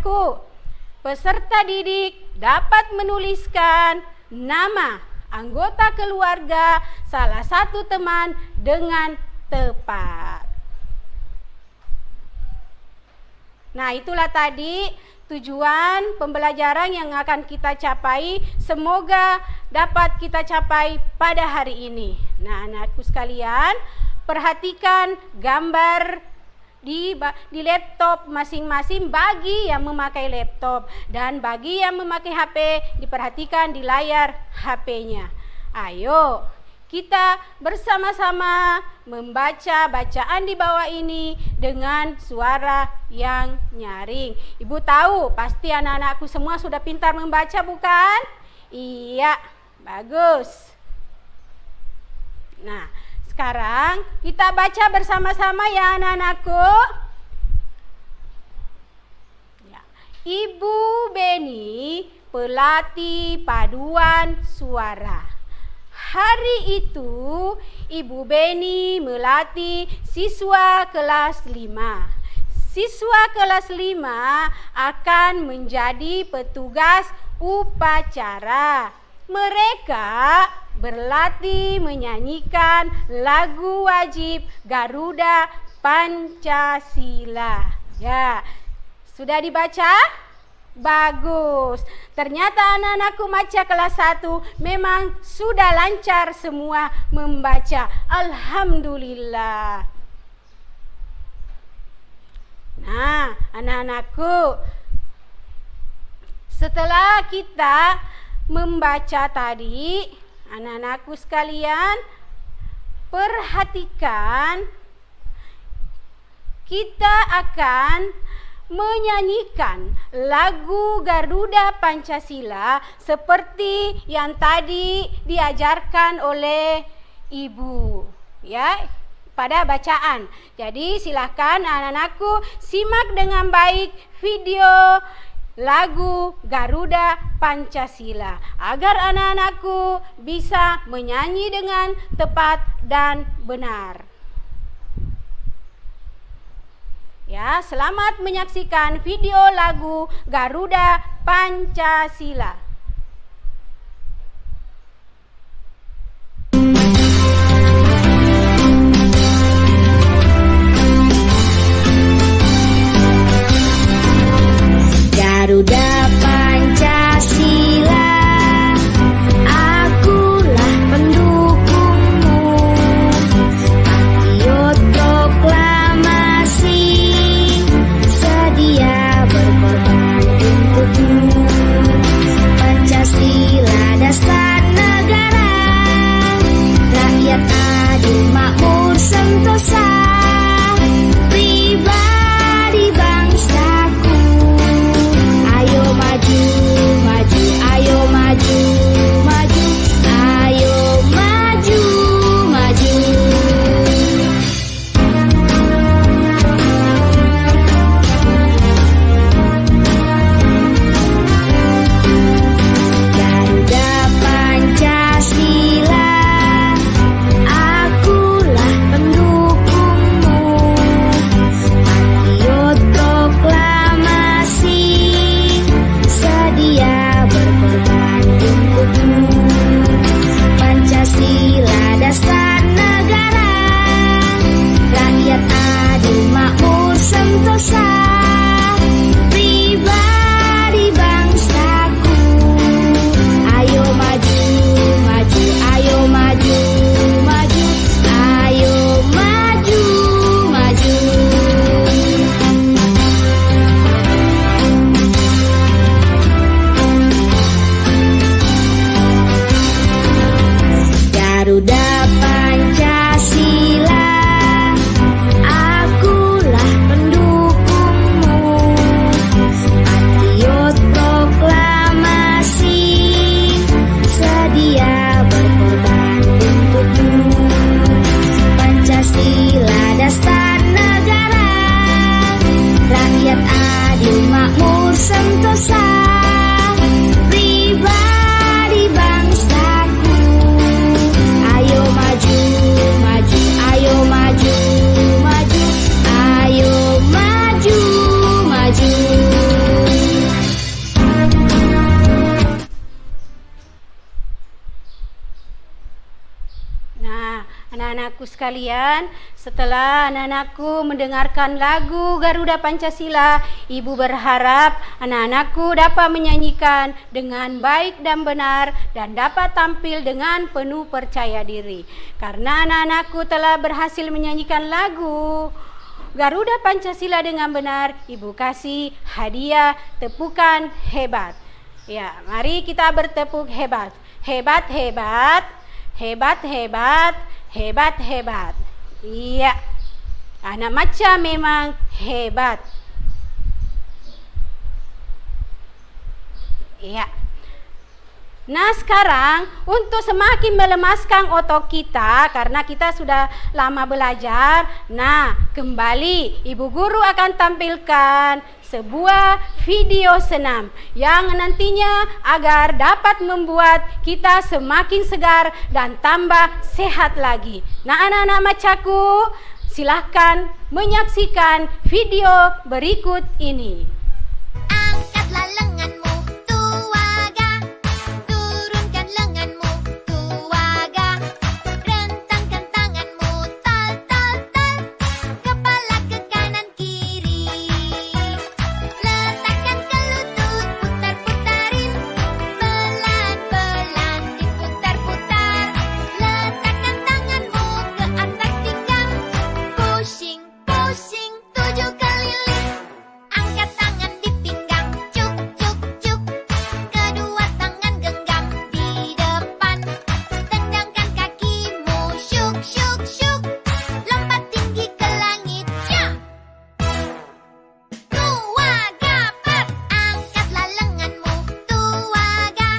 anak-anakku, peserta didik dapat menuliskan nama anggota keluarga salah satu teman dengan tepat. Nah, itulah tadi tujuan pembelajaran yang akan kita capai. Semoga dapat kita capai pada hari ini. Nah, anakku sekalian, perhatikan gambar di laptop masing-masing bagi yang memakai laptop, dan bagi yang memakai HP diperhatikan di layar HP-nya. Ayo kita bersama-sama membaca bacaan di bawah ini dengan suara yang nyaring. Ibu tahu pasti anak-anakku semua sudah pintar membaca, bukan? Iya, bagus. Nah, sekarang kita baca bersama-sama ya anak-anakku. Ya. Ibu Beni, pelatih paduan suara. Hari itu Ibu Beni melatih siswa kelas 5. Siswa kelas 5 akan menjadi petugas upacara. Mereka berlatih menyanyikan lagu wajib Garuda Pancasila. Ya, sudah dibaca? Bagus. Ternyata anak-anakku baca kelas 1 memang sudah lancar semua membaca. Alhamdulillah. Nah, anak-anakku, setelah kita membaca tadi, anak-anakku sekalian, perhatikan, kita akan menyanyikan lagu Garuda Pancasila seperti yang tadi diajarkan oleh ibu, ya, pada bacaan. Jadi silakan anak-anakku simak dengan baik video lagu Garuda Pancasila agar anak-anakku bisa menyanyi dengan tepat dan benar. Ya, selamat menyaksikan video lagu Garuda Pancasila. Garuda Pancasila, akulah pendukungmu. Patriot proklamasi, sedia berkorban untukmu. Pancasila dasar negara, rakyat adil makmur sentosa, pribadi bangsaku. Ayo maju, maju, ayo maju, maju, ayo maju, maju. Garuda Pancasila, akulah pendukungmu. Patriot proklamasi, sedia berkorban untukmu. Pancasila dasar negara, rakyat adil makmur sentosa, pribadi bangsaku. Ayo maju, maju, ayo maju, maju, ayo maju, maju. Garuda Pancasila, akulah pendukungmu. Patriot proklamasi, sedia berkorban untukmu. Pancasila dasar negara, rakyat adil makmur sentosa, pribadi bangsaku. Ayo maju, maju, ayo maju, maju, ayo maju, maju. Anak-anakku sekalian, setelah anak-anakku mendengarkan lagu Garuda Pancasila, Ibu berharap anak-anakku dapat menyanyikan dengan baik dan benar dan dapat tampil dengan penuh percaya diri. Karena anak-anakku telah berhasil menyanyikan lagu Garuda Pancasila dengan benar, Ibu kasih hadiah tepukan hebat. Ya, mari kita bertepuk hebat. Hebat, hebat. Hebat, hebat. Hebat, hebat. Iya. Anak Maca memang hebat. Iya. Nah, sekarang untuk semakin melemaskan otot kita, karena kita sudah lama belajar, nah kembali Ibu Guru akan tampilkan sebuah video senam yang nantinya agar dapat membuat kita semakin segar dan tambah sehat lagi. Nah, anak-anak Macaku, silahkan menyaksikan video berikut ini. Angkatlah lenganmu, tuaga. Turunkan lenganmu, tuaga. Rentangkan tanganmu, tal, tal, tal. Kepala ke kanan kiri. Letakkan ke lutut, putar-putarin. Pelan-pelan diputar-putar. Letakkan tanganmu ke atas pinggang. Pushing, pushing, 7 keliling. Angkat tangan di pinggang, cuk, cuk, cuk. Kedua tangan genggam di depan. Tendangkan kakimu, syuk, syuk, syuk. Lompat tinggi ke langit, ya. Tuaga, pep. Angkatlah lenganmu, tuaga.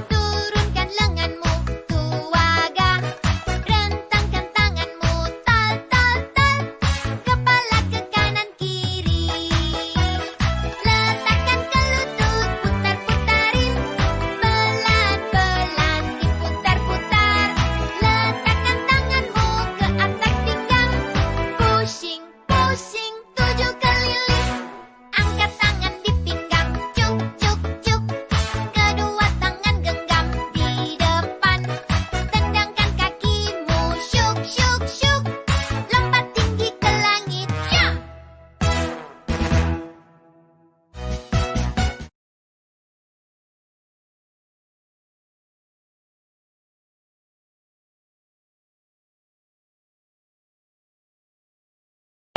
Turunkan lenganmu, tuaga. Rentangkan tanganmu, tal, tal, tal. Kepala ke kanan kiri. Letakkan ke lutut, putar-putarin. Pelan-pelan diputar-putar. Letakkan tanganmu ke atas pinggang. Pushing, pushing, 7 keliling. Angkat tangan di pinggang, cuk, cuk, cuk. Kedua tangan genggam di depan. Tendangkan kakimu, syuk, syuk, syuk. Lompat tinggi ke langit, ya.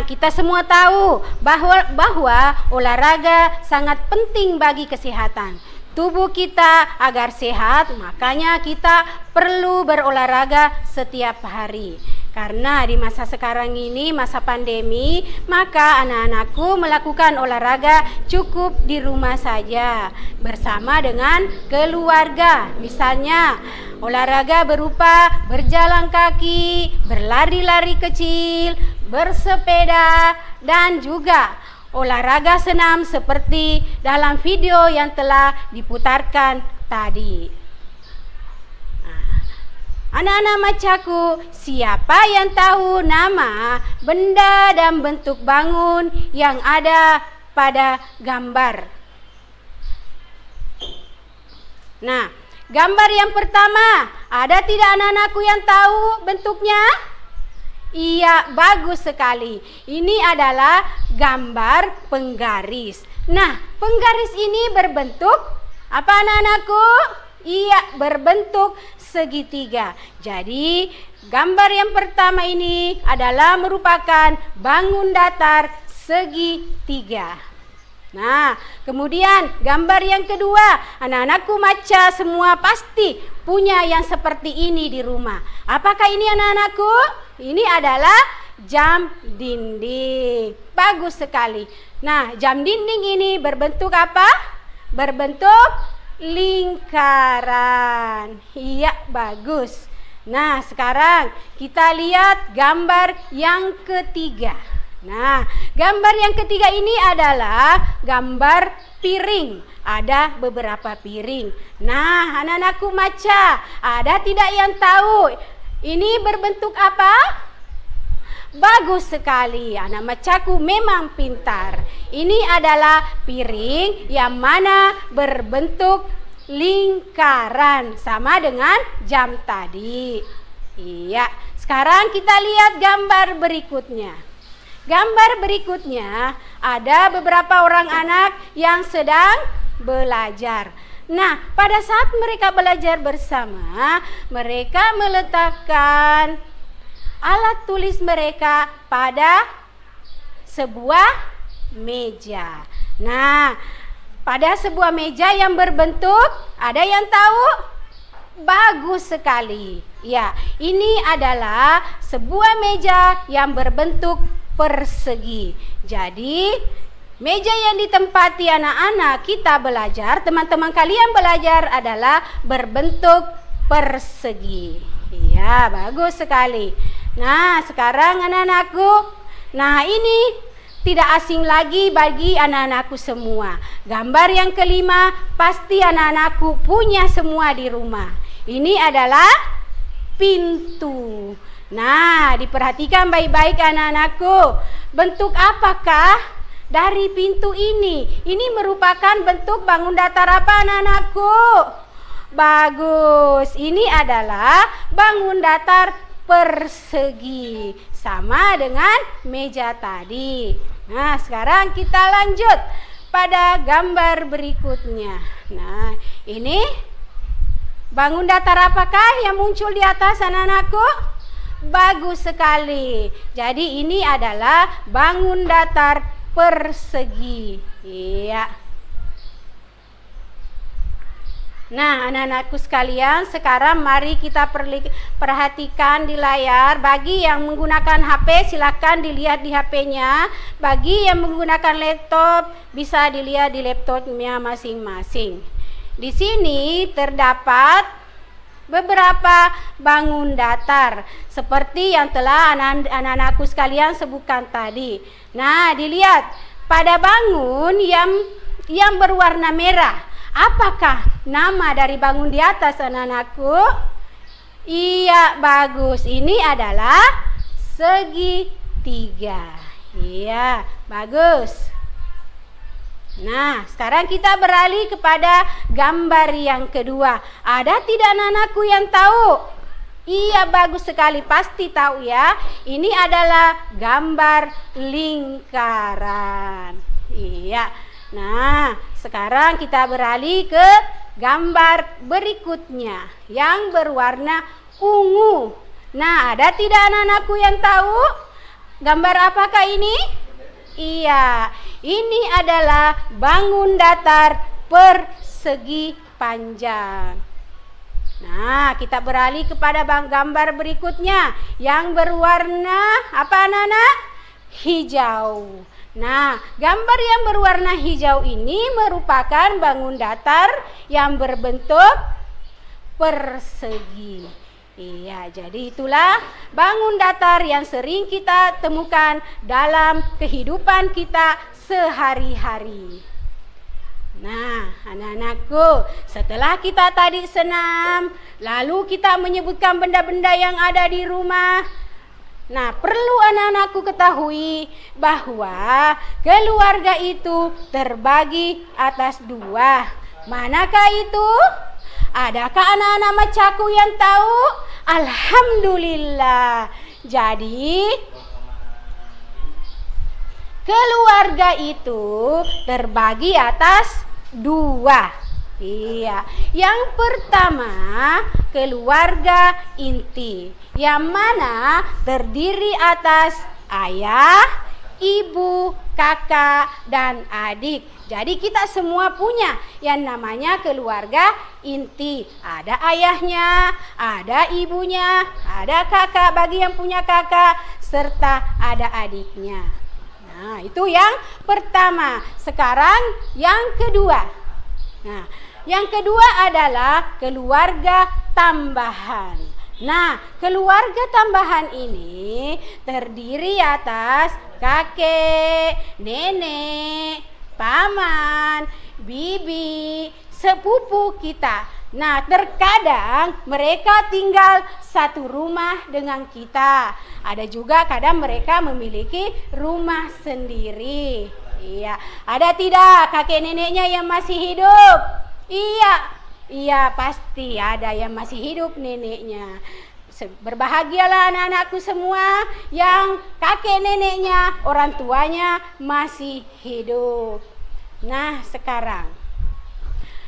Kita semua tahu bahwa olahraga sangat penting bagi kesehatan tubuh kita agar sehat, makanya kita perlu berolahraga setiap hari. Karena di masa sekarang ini, masa pandemi, maka anak-anakku melakukan olahraga cukup di rumah saja bersama dengan keluarga. Misalnya, olahraga berupa berjalan kaki, berlari-lari kecil, bersepeda, dan juga olahraga senam seperti dalam video yang telah diputarkan tadi. Anak-anak Macaku, siapa yang tahu nama benda dan bentuk bangun yang ada pada gambar? Nah, gambar yang pertama, ada tidak anak-anakku yang tahu bentuknya? Iya, bagus sekali. Ini adalah gambar penggaris. Nah, penggaris ini berbentuk apa anak-anakku? Iya, berbentuk segitiga. Jadi, gambar yang pertama ini adalah merupakan bangun datar segitiga. Nah, kemudian gambar yang kedua, anak-anakku Maca semua pasti punya yang seperti ini di rumah. Apakah ini anak-anakku? Ini adalah jam dinding. Bagus sekali. Nah, jam dinding ini berbentuk apa? Berbentuk lingkaran. Iya, bagus. Nah, sekarang kita lihat gambar yang ketiga. Nah, gambar yang ketiga ini adalah gambar piring. Ada beberapa piring. Nah, anak-anakku Maca, ada tidak yang tahu ini berbentuk apa? Bagus sekali, anak Macaku memang pintar. Ini adalah piring yang mana berbentuk lingkaran, sama dengan jam tadi. Iya, Sekarang kita lihat gambar berikutnya. Gambar berikutnya ada beberapa orang anak yang sedang belajar. Nah, pada saat mereka belajar bersama, mereka meletakkan alat tulis mereka pada sebuah meja. Nah, pada sebuah meja yang berbentuk, ada yang tahu? Bagus sekali. Ya, ini adalah sebuah meja yang berbentuk persegi. Jadi, meja yang ditempati anak-anak kita belajar, teman-teman kalian belajar adalah berbentuk persegi. Iya, bagus sekali. Nah, sekarang anak-anakku, nah ini tidak asing lagi bagi anak-anakku semua. Gambar yang kelima pasti anak-anakku punya semua di rumah. Ini adalah pintu. Nah, diperhatikan baik-baik anak-anakku. Bentuk apakah dari pintu ini? Ini merupakan bentuk bangun datar apa anak-anakku? Bagus. Ini adalah bangun datar persegi. Sama dengan meja tadi. Nah, sekarang kita lanjut pada gambar berikutnya. Nah, ini bangun datar apakah yang muncul di atas anak-anakku? Bagus sekali. Jadi ini adalah bangun datar persegi. Iya. Nah, anak-anakku sekalian, sekarang mari kita perhatikan di layar. Bagi yang menggunakan HP, silakan dilihat di HP-nya. Bagi yang menggunakan laptop, bisa dilihat di laptopnya masing-masing. Di sini terdapat beberapa bangun datar seperti yang telah anak-anakku sekalian sebutkan tadi. Nah, dilihat pada bangun yang berwarna merah. Apakah nama dari bangun di atas anak-anakku? Iya, bagus. Ini adalah segitiga. Iya, bagus. Nah, sekarang kita beralih kepada gambar yang kedua. Ada tidak anak-anakku yang tahu? Iya, bagus sekali, pasti tahu ya. Ini adalah gambar lingkaran. Iya. Nah, sekarang kita beralih ke gambar berikutnya yang berwarna ungu. Nah, ada tidak anak-anakku yang tahu? Gambar apakah ini? Iya, ini adalah bangun datar persegi panjang. Nah, kita beralih kepada gambar berikutnya yang berwarna apa anak-anak? Hijau. Nah, gambar yang berwarna hijau ini merupakan bangun datar yang berbentuk persegi. Iya, jadi itulah bangun datar yang sering kita temukan dalam kehidupan kita sehari-hari. Nah, anak-anakku, setelah kita tadi senam, lalu kita menyebutkan benda-benda yang ada di rumah. Nah, perlu anak-anakku ketahui bahwa keluarga itu terbagi atas dua. Manakah itu? Adakah anak-anak macaku yang tahu? Alhamdulillah. Jadi, keluarga itu terbagi atas dua. Iya. Yang pertama, keluarga inti, yang mana terdiri atas ayah, ibu, kakak, dan adik. Jadi kita semua punya yang namanya keluarga inti. Ada ayahnya, ada ibunya, ada kakak bagi yang punya kakak, serta ada adiknya. Nah, itu yang pertama. Sekarang yang kedua. Nah, yang kedua adalah keluarga tambahan. Nah, keluarga tambahan ini terdiri atas kakek, nenek, paman, bibi, sepupu kita. Nah, terkadang mereka tinggal satu rumah dengan kita. Ada juga kadang mereka memiliki rumah sendiri. Iya, ada tidak kakek neneknya yang masih hidup? Iya, pasti ada yang masih hidup neneknya. Berbahagialah anak-anakku semua yang kakek neneknya, orang tuanya masih hidup. Nah, sekarang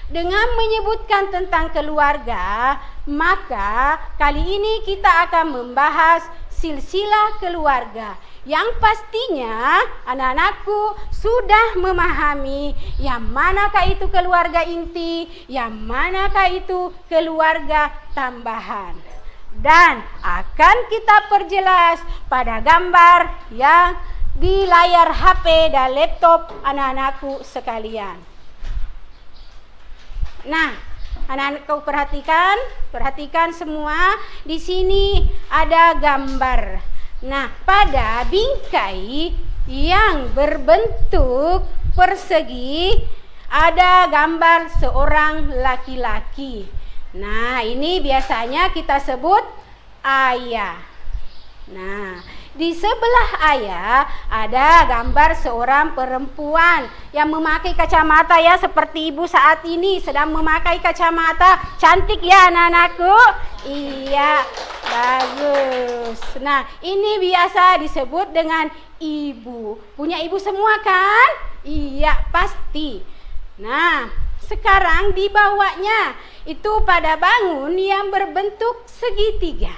dengan menyebutkan tentang keluarga, maka kali ini kita akan membahas silsilah keluarga. Yang pastinya anak-anakku sudah memahami yang manakah itu keluarga inti, yang manakah itu keluarga tambahan. Dan akan kita perjelas pada gambar yang di layar HP dan laptop anak-anakku sekalian. Nah, anak-anakku perhatikan semua. Di sini ada gambar. Nah, pada bingkai yang berbentuk persegi ada gambar seorang laki-laki. Nah, ini biasanya kita sebut ayah. Nah, di sebelah ayah ada gambar seorang perempuan yang memakai kacamata ya, seperti ibu saat ini sedang memakai kacamata. Cantik ya anak-anakku? Iya, bagus. Nah, ini biasa disebut dengan ibu. Punya ibu semua kan? Iya, pasti. Nah, sekarang di bawahnya itu pada bangun yang berbentuk segitiga.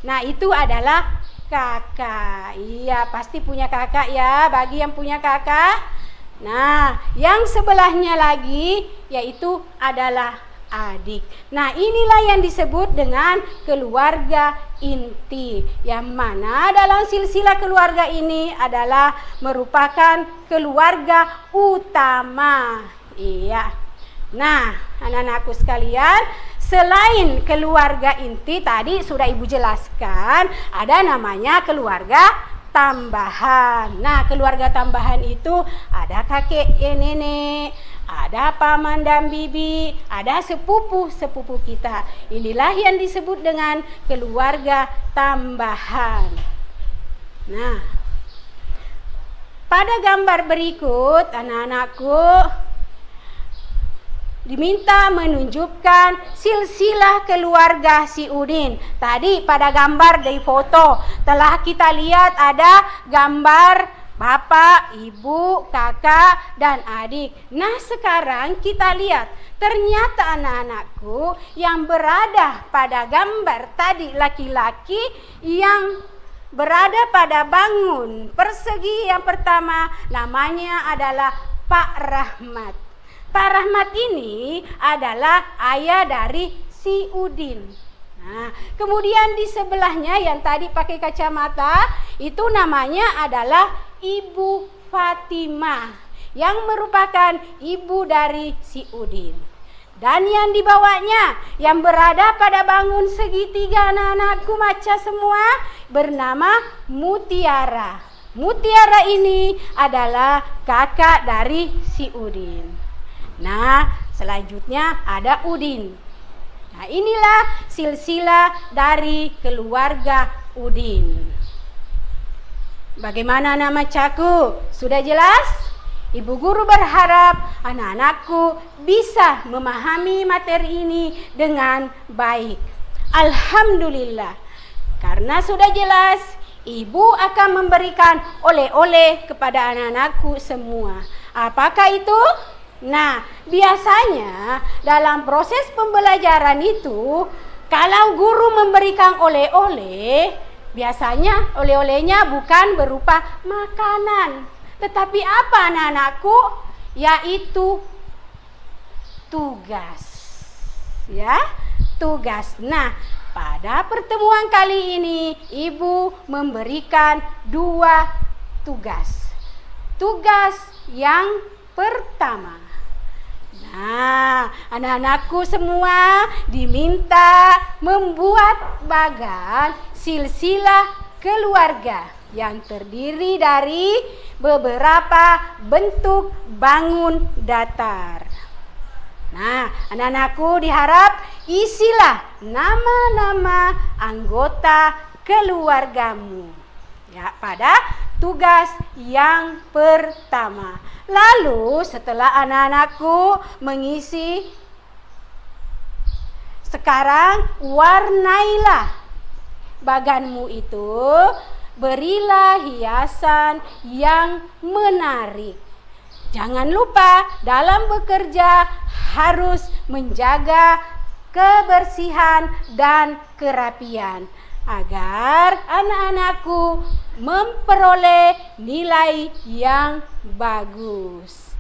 Nah, itu adalah kakak. Iya, pasti punya kakak ya, bagi yang punya kakak. Nah, yang sebelahnya lagi yaitu adalah adik. Nah, inilah yang disebut dengan keluarga inti, yang mana dalam silsilah keluarga ini adalah merupakan keluarga utama. Iya. Nah, anak-anakku sekalian, selain keluarga inti tadi sudah ibu jelaskan, ada namanya keluarga tambahan. Nah, keluarga tambahan itu ada kakek nenek, ada paman dan bibi, ada sepupu kita. Inilah yang disebut dengan keluarga tambahan. Nah, pada gambar berikut anak-anakku diminta menunjukkan silsilah keluarga si Udin. Tadi pada gambar dari foto telah kita lihat ada gambar bapak, ibu, kakak, dan adik. Nah, sekarang kita lihat ternyata anak-anakku yang berada pada gambar tadi laki-laki yang berada pada bangun persegi yang pertama namanya adalah Pak Rahmat. Pak Rahmat ini adalah ayah dari si Udin. Nah, kemudian di sebelahnya yang tadi pakai kacamata itu namanya adalah Ibu Fatimah yang merupakan ibu dari si Udin. Dan yang dibawanya yang berada pada bangun segitiga anak-anakku maca semua bernama Mutiara. Mutiara ini adalah kakak dari si Udin. Nah, selanjutnya ada Udin. Nah, inilah silsilah dari keluarga Udin. Bagaimana nama Caku? Sudah jelas? Ibu guru berharap anak-anakku bisa memahami materi ini dengan baik. Alhamdulillah. Karena sudah jelas, ibu akan memberikan oleh-oleh kepada anak-anakku semua. Apakah itu? Nah, biasanya dalam proses pembelajaran itu, kalau guru memberikan oleh-oleh, biasanya oleh-olehnya bukan berupa makanan, tetapi apa anak-anakku? Yaitu tugas. Ya, tugas. Nah, pada pertemuan kali ini, ibu memberikan 2 tugas. Tugas yang pertama. Nah, anak-anakku semua diminta membuat bagan silsilah keluarga yang terdiri dari beberapa bentuk bangun datar. Nah, anak-anakku diharap isilah nama-nama anggota keluargamu ya pada tugas yang pertama. Lalu setelah anak-anakku mengisi, sekarang warnailah baganmu itu, berilah hiasan yang menarik. Jangan lupa dalam bekerja harus menjaga kebersihan dan kerapian agar anak-anakku memperoleh nilai yang bagus.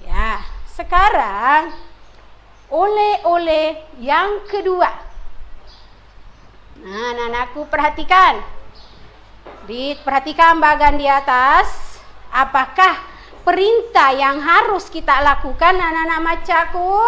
Ya, sekarang oleh-oleh yang kedua. Nah, anak-anakku perhatikan. Diperhatikan bagian di atas. Apakah perintah yang harus kita lakukan, anak-anak macaku?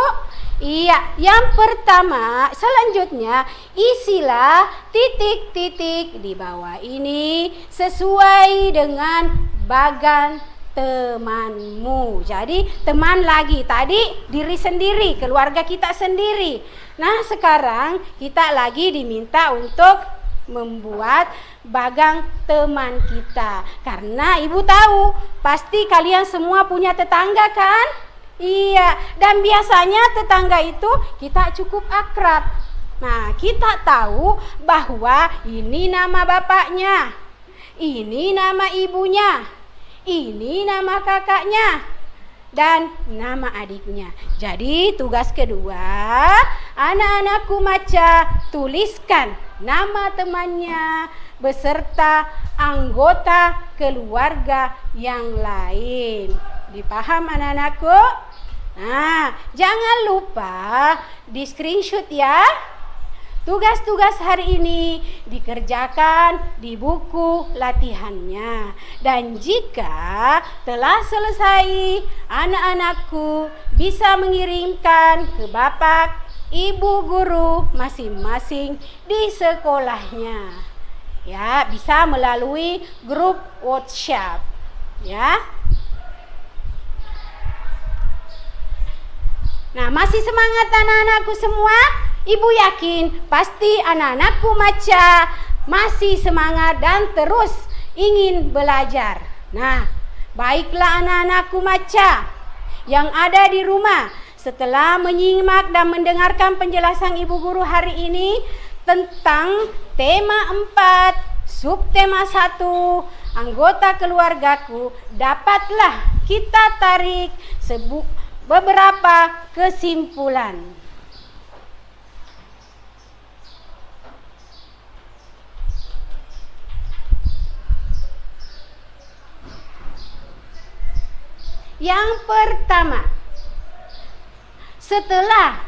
Iya, yang pertama, selanjutnya isilah titik-titik di bawah ini sesuai dengan bagan temanmu. Jadi teman lagi, tadi diri sendiri, keluarga kita sendiri. Nah, sekarang kita lagi diminta untuk membuat bagang teman kita. Karena ibu tahu, pasti kalian semua punya tetangga kan? Iya, dan biasanya tetangga itu kita cukup akrab. Nah, kita tahu bahwa ini nama bapaknya, ini nama ibunya, ini nama kakaknya, dan nama adiknya. Jadi tugas kedua, anak-anakku maca, tuliskan nama temannya beserta anggota keluarga yang lain. Dipaham anak-anakku? Nah, jangan lupa di screenshot ya. Tugas-tugas hari ini dikerjakan di buku latihannya. Dan jika telah selesai, anak-anakku bisa mengirimkan ke bapak, ibu guru masing-masing di sekolahnya. Ya, bisa melalui grup WhatsApp. Ya. Nah, masih semangat anak-anakku semua? Ibu yakin pasti anak-anakku maca masih semangat dan terus ingin belajar. Nah, baiklah anak-anakku maca yang ada di rumah. Setelah menyimak dan mendengarkan penjelasan ibu guru hari ini tentang tema 4, subtema 1, anggota keluargaku, dapatlah kita tarik beberapa kesimpulan. Yang pertama, setelah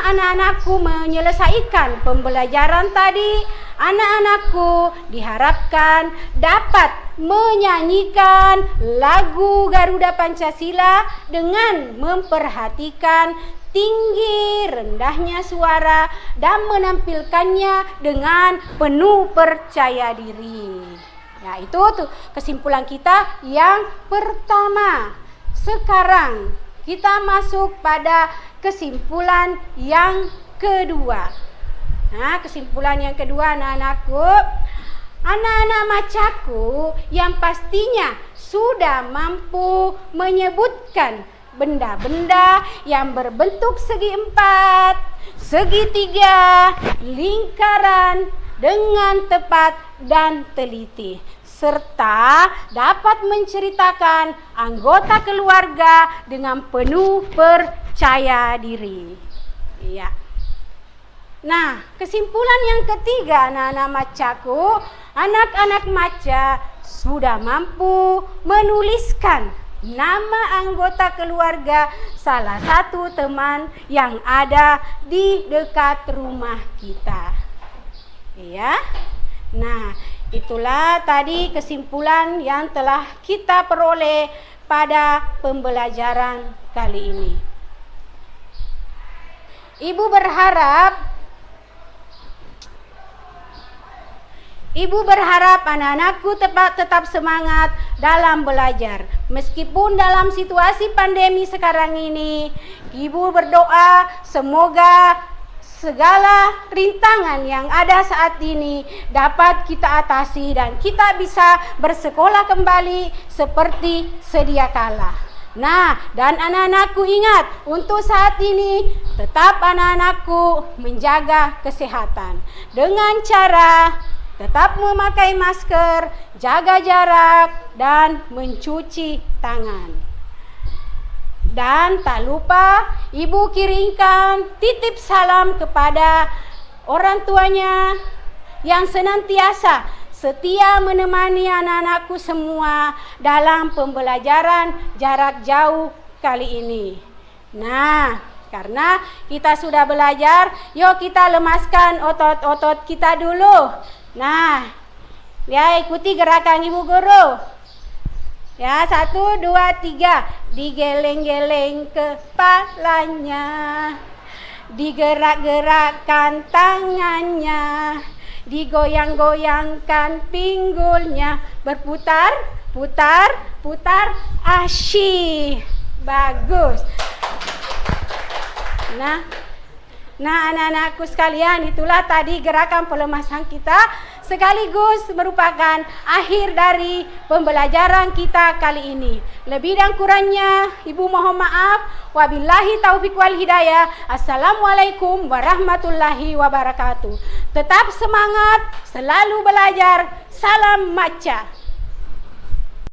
anak-anakku menyelesaikan pembelajaran tadi, anak-anakku diharapkan dapat menyanyikan lagu Garuda Pancasila dengan memperhatikan tinggi rendahnya suara dan menampilkannya dengan penuh percaya diri. Ya, itu tuh kesimpulan kita yang pertama. Sekarang kita masuk pada kesimpulan yang kedua. Nah, kesimpulan yang kedua anak-anakku, anak-anak macaku yang pastinya sudah mampu menyebutkan benda-benda yang berbentuk segi 4, segitiga, lingkaran dengan tepat dan teliti, serta dapat menceritakan anggota keluarga dengan penuh percaya diri. Iya. Nah, kesimpulan yang ketiga anak-anak macaku, anak-anak maca sudah mampu menuliskan nama anggota keluarga salah satu teman yang ada di dekat rumah kita. Ya. Nah, itulah tadi kesimpulan yang telah kita peroleh pada pembelajaran kali ini. Ibu berharap anak-anakku tetap semangat dalam belajar. Meskipun dalam situasi pandemi sekarang ini, Ibu berdoa semoga segala rintangan yang ada saat ini dapat kita atasi dan kita bisa bersekolah kembali seperti sedia kala. Nah, dan anak-anakku ingat, untuk saat ini tetap anak-anakku menjaga kesehatan dengan cara tetap memakai masker, jaga jarak, dan mencuci tangan. Dan tak lupa ibu kirimkan titip salam kepada orang tuanya yang senantiasa setia menemani anak-anakku semua dalam pembelajaran jarak jauh kali ini. Nah, karena kita sudah belajar, yuk kita lemaskan otot-otot kita dulu. Nah, ya ikuti gerakan ibu guru. Ya, 1, 2, 3. Digeleng-geleng kepalanya, digerak-gerakkan tangannya, digoyang-goyangkan pinggulnya, berputar, putar, putar, asyik. Bagus. Nah, anak-anakku sekalian, itulah tadi gerakan pelemasan kita, sekaligus merupakan akhir dari pembelajaran kita kali ini. Lebih dan kurangnya ibu mohon maaf. Wabillahi taufiq wal hidayah. Assalamualaikum warahmatullahi wabarakatuh. Tetap semangat, selalu belajar. Salam maca.